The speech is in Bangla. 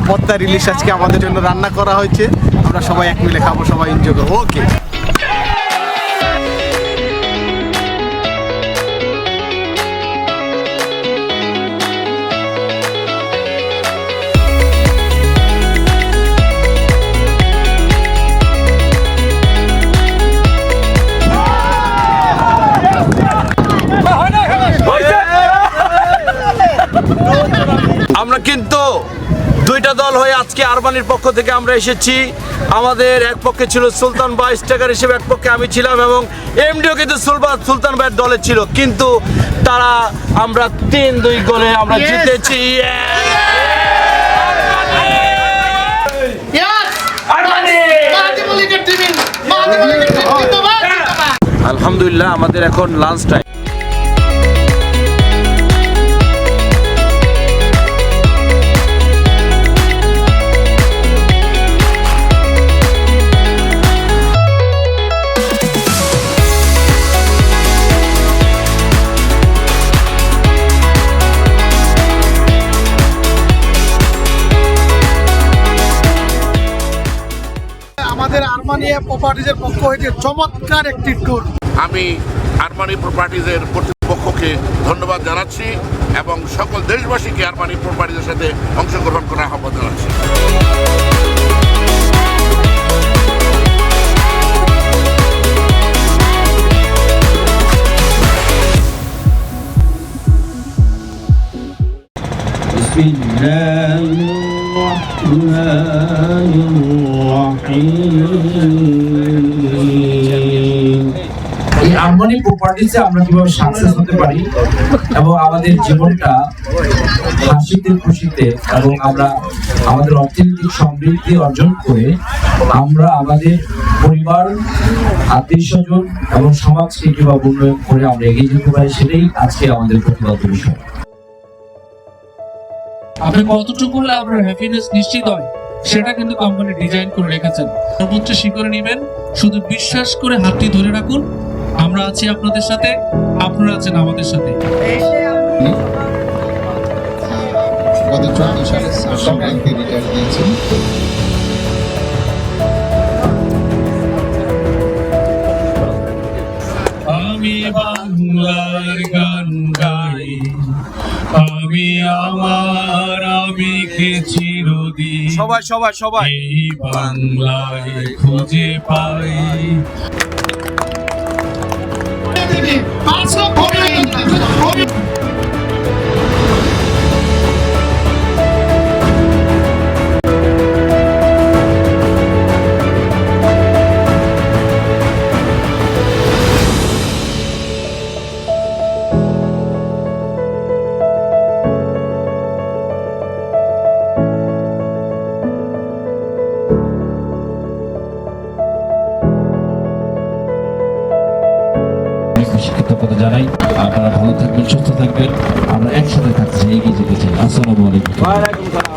পদ্মার ইলিশ আজকে আমাদের জন্য রান্না করা হয়েছে। আমরা সবাই এক মিলে খাবো, সবাই এনজয় করবো। ওকে, আমরা কিন্তু দুইটা দল হয়ে আজকে আরমানির পক্ষ থেকে আমরা এসেছি। আমাদের এক পক্ষে ছিল সুলতান ভাই স্ট্রাইকার হিসেবে, এক পক্ষে আমি ছিলাম এবং এমডিও কিন্তু সুলতান ভাইয়ের দলে ছিল, কিন্তু তারা আমরা 3-2 গোলে আমরা জিতেছি। আলহামদুলিল্লাহ আমাদের এখন লাঞ্চ টাইম। আমাদের আরমানিয়া প্রপার্টিজের পক্ষ হইতে চমৎকার একটি ট্যুর। আমি আরমানি প্রপার্টিজের কর্তৃপক্ষকে ধন্যবাদ জানাচ্ছি এবং সকল দেশবাসীকে আরমানি প্রপার্টিজের সাথে অংশগ্রহণ করার আহ্বান জানাচ্ছি। এই আরমানি প্রপার্টিজে আমরা কিভাবে সাকসেস হতে পারি এবং আমাদের জীবনটা হাসিতে খুশিতে এবং আমরা আমাদের অর্থনৈতিক সমৃদ্ধি অর্জন করে আমরা আমাদের পরিবার, আত্মীয় স্বজন এবং সমাজকে কিভাবে উন্নয়ন করে আমরা এগিয়ে যেতে পারি, সেটাই আজকে আমাদের প্রতিপাদ্য বিষয়। আপনি কতটুকু করলে আপনার হ্যাপিনেস নিশ্চিত হয় সেটা কিন্তু কোম্পানি ডিজাইন করে রেখেছেন। সর্বোচ্চ শিখরে নেবেন, শুধু বিশ্বাস করে হাতটি ধরে রাখুন। আমরা আছি আপনাদের সাথে, আপনারা আছেন আমাদের সাথে। গত 14 সালে সেন্ট্রাল ব্যাংকে রিটায়ার দিয়েছি। আমি বাংলার গান গাই, আমি আমার আমি কে চিরদিন সবাই সবাই সবাই এই বাংলায় খুঁজে পাই। কৃতজ্ঞতা জানাই। আপনারা ভালো থাকবেন, সুস্থ থাকবেন, আমরা একসাথে থাকতে চাই, এগিয়ে যেতে চাই। আসসালামু আলাইকুম।